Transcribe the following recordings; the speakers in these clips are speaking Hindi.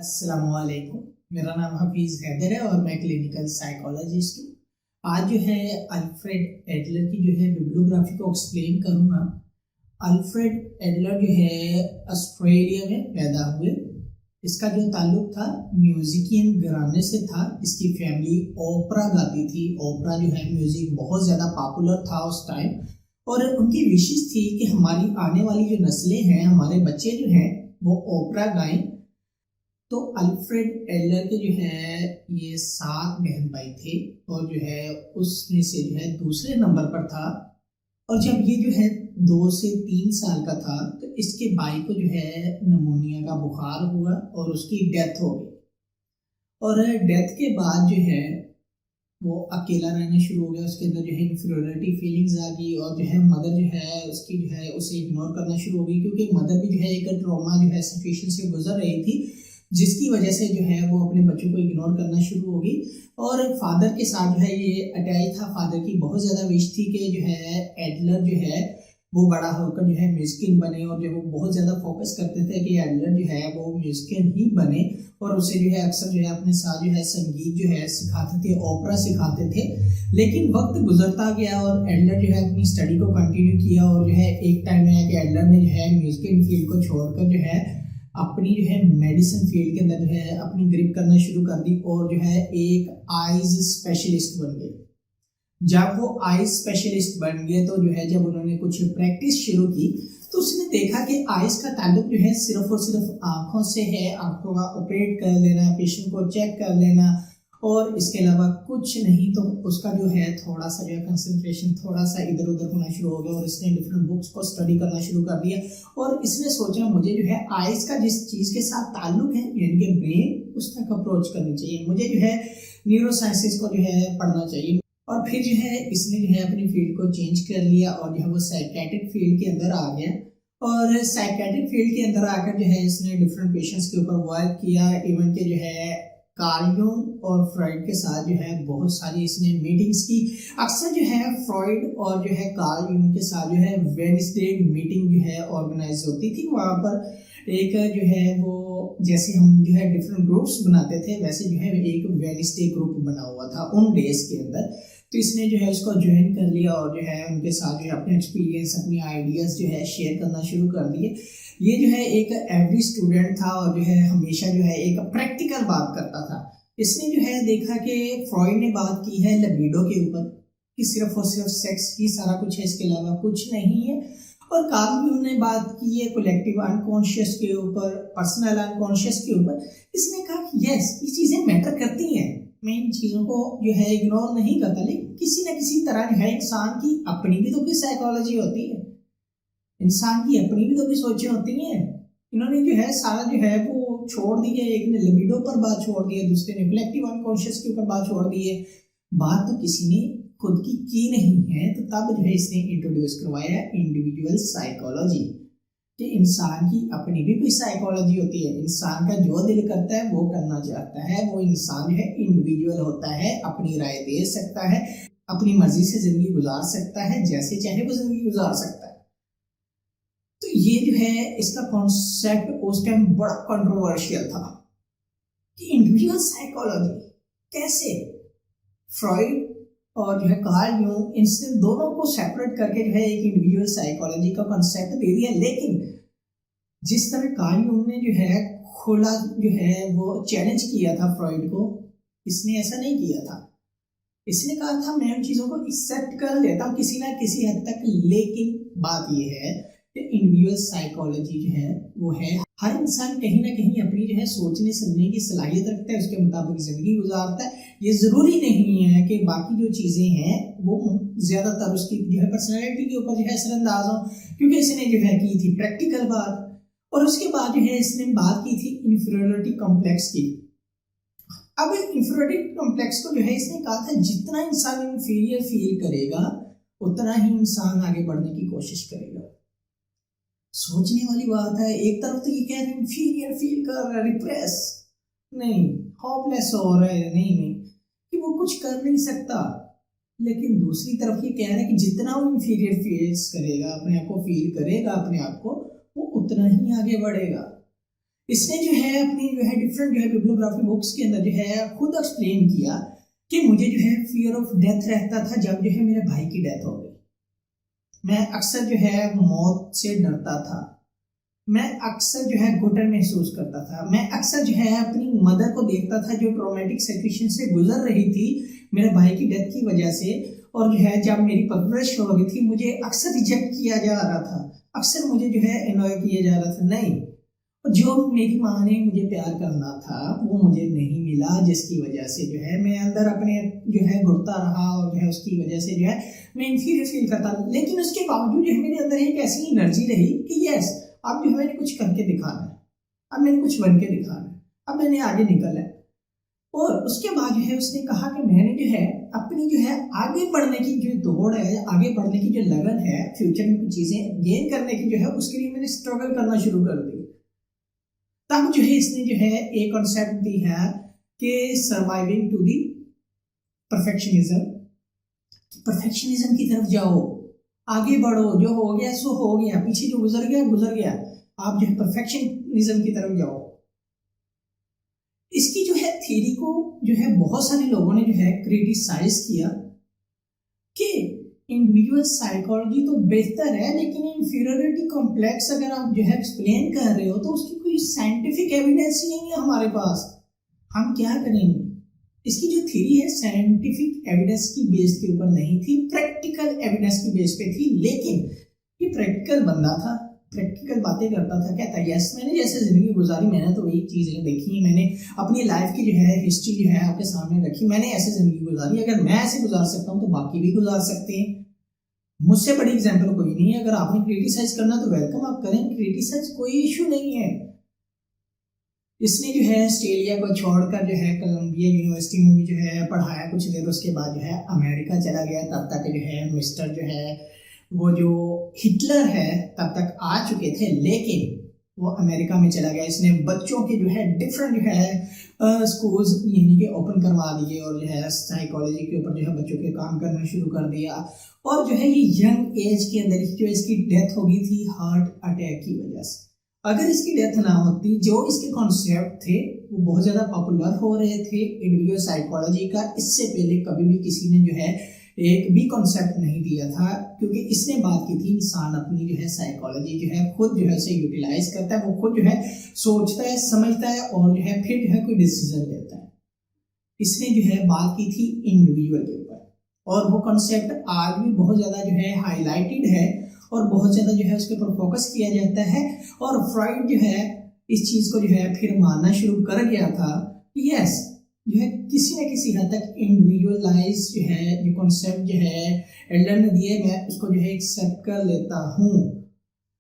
अस्सलामुअलैकुम। मेरा नाम हफीज़ हैदर है और मैं क्लिनिकल साइकोलॉजिस्ट हूँ। आज जो है अल्फ्रेड एडलर की जो है बिब्लियोग्राफी को एक्सप्लेन करूँगा। अल्फ्रेड एडलर जो है ऑस्ट्रेलिया में पैदा हुए। इसका जो ताल्लुक था म्यूजिकियन घराने से था। इसकी फैमिली ओपरा गाती थी। ओपरा जो है म्यूजिक बहुत ज़्यादा पॉपुलर था उस टाइम, और उनकी विशेष थी कि हमारी आने वाली जो नस्लें हैं, हमारे बच्चे जो हैं वो ओपरा गाएं। तो अल्फ्रेड एडलर के जो है ये 7 बहन भाई थे और जो है उसमें से जो है दूसरे नंबर पर था। और जब ये जो है 2 से 3 साल का था तो इसके भाई को जो है निमोनिया का बुखार हुआ और उसकी डेथ हो गई। और डेथ के बाद जो है वो अकेला रहना शुरू हो गया। उसके अंदर जो है इन्फीरियरिटी फीलिंग्स आ गई और जो है मदर जो है उसकी जो है उसे इग्नोर करना शुरू हो गई, क्योंकि मदर भी जो है एक ट्रॉमा जो है सिचुएशन से गुजर रही थी, जिसकी वजह से जो है वो अपने बच्चों को इग्नोर करना शुरू हो गई। और फादर के साथ जो है ये अटैच था। फादर की बहुत ज़्यादा विश थी कि जो है एडलर जो है वो बड़ा होकर जो है म्यूजिशियन बने, और जो वो बहुत ज़्यादा फोकस करते थे कि एडलर जो है वो म्यूजिशियन ही बने, और उसे जो है अक्सर जो है अपने साथ जो है संगीत जो है सिखाते थे, ओपेरा सिखाते थे। लेकिन वक्त गुजरता गया और एडलर जो है अपनी स्टडी को कंटिन्यू किया, और जो है एक टाइम आया कि एडलर ने जो है म्यूजिशियन फील्ड को छोड़कर जो है अपनी जो है मेडिसिन फील्ड के अंदर जो है अपनी ग्रिप करना शुरू कर दी और जो है एक आइज स्पेशलिस्ट बन गए। जब वो आइज स्पेशलिस्ट बन गए तो जो है जब उन्होंने कुछ प्रैक्टिस शुरू की तो उसने देखा कि आइज का ताल्लुक जो है सिर्फ और सिर्फ आंखों से है। आंखों का ऑपरेट कर लेना, पेशेंट को चेक कर लेना और इसके अलावा कुछ नहीं। तो उसका जो है थोड़ा सा जो है कंसंट्रेशन थोड़ा सा इधर उधर होना शुरू हो गया और इसने डिफरेंट बुक्स को स्टडी करना शुरू कर दिया। और इसने सोचा मुझे जो है आइज का जिस चीज़ के साथ ताल्लुक है यानी कि ब्रेन, उस तक अप्रोच करनी चाहिए, मुझे जो है न्यूरो साइंसेस को जो है पढ़ना चाहिए। और फिर जो है इसने जो है अपनी फील्ड को चेंज कर लिया और जो है वो साइकेट्रिक फील्ड के अंदर आ गया। और साइकेट्रिक फील्ड के अंदर आकर जो है इसने डिफरेंट पेशेंट्स के ऊपर वर्क किया। इवन के जो है कार्ल युंग और फ्रॉइड के साथ जो है बहुत सारी इसने मीटिंग्स की। अक्सर जो है फ्रॉइड और जो है कार्ल युंग के साथ जो है वेडनेसडे मीटिंग जो है ऑर्गेनाइज होती थी। वहाँ पर एक जो है वो जैसे हम जो है डिफरेंट ग्रुप्स बनाते थे वैसे जो है एक वेडनेसडे ग्रुप बना हुआ था उन डेज के अंदर। तो इसने जो है उसको ज्वाइन कर लिया और जो है उनके साथ जो है अपने एक्सपीरियंस, अपनी आइडियाज़ जो है शेयर करना शुरू कर दिए। ये जो है एक एवरी स्टूडेंट था और जो है हमेशा जो है एक प्रैक्टिकल बात करता था। इसने जो है देखा कि फ्रॉइड ने बात की है लिबिडो के ऊपर कि सिर्फ और सिर्फ सेक्स ही सारा कुछ है, इसके अलावा कुछ नहीं है। और कार्ल युंग ने बात की है कलेक्टिव अनकॉन्शियस के ऊपर, पर्सनल अनकॉन्शियस के ऊपर। इसने कहा कि यस ये चीज़ें मैटर करती हैं, मैं इन चीज़ों को जो है इग्नोर नहीं करता, लेकिन किसी न किसी तरह जो है इंसान की अपनी भी तो कोई साइकोलॉजी होती है, इंसान की अपनी भी तो कोई सोचें होती हैं। इन्होंने जो है सारा जो है वो छोड़ दिया। एक ने लिबिडो पर बात छोड़ दी है, दूसरे ने कलेक्टिव अनकॉन्शियस के ऊपर बात छोड़ दी है। बात तो किसी ने खुद की नहीं है। तो तब जो है इसने इंट्रोड्यूस करवाया इंडिविजुअल साइकोलॉजी कि इंसान की अपनी भी कोई साइकोलॉजी होती है। इंसान का जो दिल करता है वो करना चाहता है। वो इंसान जो है इंडिविजुअल होता है, अपनी राय दे सकता है, अपनी मर्जी से जिंदगी गुजार सकता है, जैसे चाहे वो जिंदगी गुजार सकता है। तो ये जो है इसका कॉन्सेप्ट उस टाइम बड़ा कंट्रोवर्शियल था कि इंडिविजुअल साइकोलॉजी कैसे। फ्रॉइड और जो है कार्ल युंग, इनसे दोनों को सेपरेट करके जो है एक इंडिविजुअल साइकोलॉजी का कॉन्सेप्ट दे दिया। लेकिन जिस तरह कार्ल युंग ने जो है खुला जो है वो चैलेंज किया था फ्रॉइड को, इसने ऐसा नहीं किया था। इसने कहा था मैं उन चीज़ों को एक्सेप्ट कर लेता हूँ किसी ना किसी हद तक, लेकिन बात ये है कि इंडिविजुअल साइकोलॉजी जो है वो है हर इंसान कहीं ना कहीं अपनी जो है सोचने समझने की सलाहियत रखता है, उसके मुताबिक ज़िंदगी गुजारता है। ये ज़रूरी नहीं है कि बाकी जो चीज़ें हैं वो ज़्यादातर उसकी जो है पर्सनैलिटी के ऊपर जो है असरअंदाज हो, क्योंकि इसने जो है की थी प्रैक्टिकल बात। और उसके बाद जो है इसने बात की थी इंफीरियरिटी कॉम्प्लेक्स की। अब इंफीरियरिटी कॉम्प्लेक्स को जो है इसने कहा था जितना इंसान इंफीरियर फील करेगा उतना ही इंसान आगे बढ़ने की कोशिश करेगा। सोचने वाली बात है। एक तरफ तो ये कह रहे हैं इंफीरियर फील कर रहा है, रिप्रेस नहीं, होपलेस हो रहा है, नहीं कि वो कुछ कर नहीं सकता। लेकिन दूसरी तरफ ये कह रहा है कि जितना वो इंफीरियर फील्स करेगा, अपने आप को फील करेगा अपने आप को, वो उतना ही आगे बढ़ेगा। इसने जो है अपनी जो है डिफरेंट जो है बिब्लियोग्राफी बुक्स के अंदर जो है खुद एक्सप्लेन किया कि मुझे जो है फियर ऑफ डेथ रहता था जब जो है मेरे भाई की डेथ हो गई। मैं अक्सर जो है मौत से डरता था, मैं अक्सर जो है घुटन महसूस करता था, मैं अक्सर जो है अपनी मदर को देखता था जो ट्रॉमेटिक सिचुएशन से गुजर रही थी मेरे भाई की डेथ की वजह से, और जो है जब मेरी परवरिश हो रही थी मुझे अक्सर रिजेक्ट किया जा रहा था, अक्सर मुझे जो है इग्नोर किया जा रहा था। नहीं, जो मेरी माँ ने मुझे प्यार करना था वो मुझे नहीं मिला, जिसकी वजह से जो है मैं अंदर अपने जो है घुटता रहा और जो है उसकी वजह से जो है मैं इन्फीरियर फील करता था। लेकिन उसके बावजूद जो है मेरे अंदर एक ऐसी एनर्जी रही कि यस, अब जो है मैंने कुछ करके दिखाना है, अब मैंने कुछ बन के दिखाना है, अब मैंने आगे निकलना है। और उसके बाद जो है उसने कहा कि मैंने जो है अपनी जो है आगे बढ़ने की जो दौड़ है, आगे बढ़ने की जो लगन है, फ्यूचर में कुछ चीजें गेन करने की जो है उसके लिए मैंने स्ट्रगल करना शुरू कर दी। तब जो है इसने जो है एक कॉन्सेप्ट दी है कि surviving to the perfectionism, perfectionism की तरफ जाओ, आगे बढ़ो, जो हो गया सो हो गया, पीछे जो गुजर गया गुजर गया, आप जो है परफेक्शनिज्म की तरफ जाओ। इसकी जो है थ्योरी को जो है बहुत सारे लोगों ने जो है क्रिटिसाइज किया कि इंडिविजुअल साइकोलॉजी तो बेहतर है, लेकिन इंफीरियरिटी कॉम्प्लेक्स अगर आप जो है एक्सप्लेन कर रहे हो तो उसकी कोई साइंटिफिक एविडेंस ही नहीं है हमारे पास, हम क्या करेंगे। इसकी जो थ्योरी है साइंटिफिक एविडेंस की बेस के ऊपर नहीं थी, प्रैक्टिकल एविडेंस की बेस पे थी। लेकिन ये प्रैक्टिकल बंदा था, प्रैक्टिकल बातें करता था, कहता यस मैंने जैसे जिंदगी गुजारी, मैंने तो वही चीजें देखी, मैंने अपनी लाइफ की जो है हिस्ट्री जो है आपके सामने रखी, मैंने ऐसे जिंदगी गुजारी, अगर मैं ऐसे गुजार सकता हूँ तो बाकी भी गुजार सकते हैं, मुझसे बड़ी एग्जाम्पल कोई नहीं है। अगर आपने क्रिटिसाइज करना तो वेलकम आप करें, क्रिटिसाइज कोई इशू नहीं है। इसने जो है ऑस्ट्रेलिया को छोड़कर जो है कोलंबिया यूनिवर्सिटी में भी जो है पढ़ाया कुछ देर, उसके बाद जो है अमेरिका चला गया। तब तक जो है मिस्टर जो है वो जो हिटलर है तब तक आ चुके थे, लेकिन वो अमेरिका में चला गया। इसने बच्चों के जो है डिफरेंट जो है स्कूल्स यानी कि ओपन करवा दिए और जो है साइकोलॉजी के ऊपर जो है बच्चों के काम करना शुरू कर दिया। और जो है ये यंग एज के अंदर जो इसकी डेथ हो गई थी हार्ट अटैक की वजह से। अगर इसकी डेथ ना होती, जो इसके कॉन्सेप्ट थे वो बहुत ज़्यादा पॉपुलर हो रहे थे इंडिविजुअल साइकोलॉजी का, इससे पहले कभी भी किसी ने जो है एक भी कॉन्सेप्ट नहीं दिया था, क्योंकि इसने बात की थी इंसान अपनी जो है साइकोलॉजी जो है खुद जो है उसे यूटिलाइज करता है, वो खुद जो है सोचता है समझता है और जो है फिर जो है कोई डिसीजन लेता है। इसने जो है बात की थी इंडिविजुअल के ऊपर, और वो कॉन्सेप्ट आज भी बहुत ज़्यादा जो है हाईलाइटेड है और बहुत ज़्यादा जो है उसके ऊपर फोकस किया जाता है। और फ्रॉइड जो है इस चीज़ को जो है फिर मानना शुरू कर गया था कि यस जो है किसी न किसी हद तक इंडिविजुअलाइज जो है जो कॉन्सेप्ट जो है एडलर ने दिए, मैं उसको जो है एक्सेप्ट कर लेता हूँ।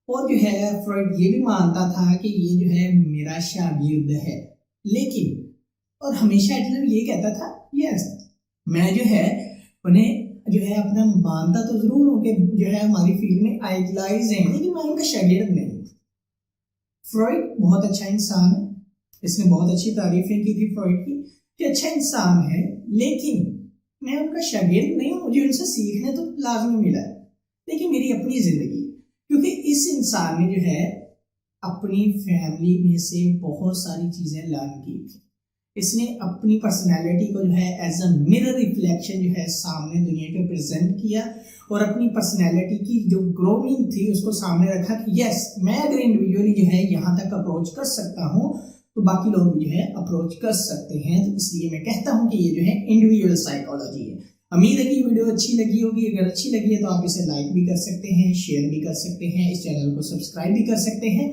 और जो है फ्रॉइड ये भी मानता था कि ये जो है मेरा शागिर्द है, लेकिन और हमेशा एडलर ये कहता था यस मैं जो है उन्हें जो है अपना मानता तो जरूर हूँ कि जो है हमारी फील्ड में आइडलाइज हैं, लेकिन मैं उनका शागिर्द नहीं। फ्रॉइड बहुत अच्छा इंसान है, इसने बहुत अच्छी तारीफें की थी फ्रॉइड की कि अच्छा इंसान है, लेकिन मैं उनका शागिर्द नहीं हूँ, मुझे उनसे सीखने तो लाजमी मिला है, लेकिन मेरी अपनी जिंदगी, क्योंकि इस इंसान ने जो है अपनी फैमिली में से बहुत सारी चीजें लर्न की थी। इसने अपनी पर्सनैलिटी को जो है एज अ मिरर रिफ्लेक्शन जो है सामने दुनिया के प्रेजेंट किया और अपनी पर्सनैलिटी की जो ग्रोइंग थी उसको सामने रखा कि यस मैं अगर इंडिविजुअली जो है यहाँ तक अप्रोच कर सकता हूँ तो बाकी लोग भी जो है अप्रोच कर सकते हैं। तो इसलिए मैं कहता हूँ कि ये जो है इंडिविजुअल साइकोलॉजी है। उम्मीद है कि वीडियो अच्छी लगी होगी। अगर अच्छी लगी है तो आप इसे लाइक भी कर सकते हैं, शेयर भी कर सकते हैं, इस चैनल को सब्सक्राइब भी कर सकते हैं।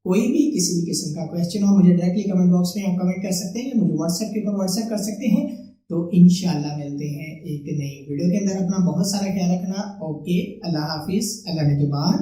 कोई भी किसी भी किस्म का क्वेश्चन हो मुझे डायरेक्टली कमेंट बॉक्स में आप कमेंट कर सकते हैं, मुझे व्हाट्सएप के ऊपर व्हाट्सएप कर सकते हैं। तो इंशाल्लाह मिलते हैं एक नई वीडियो के अंदर। अपना बहुत सारा ख्याल रखना। ओके, अल्लाह हाफिज, अल्लाह निगहबान।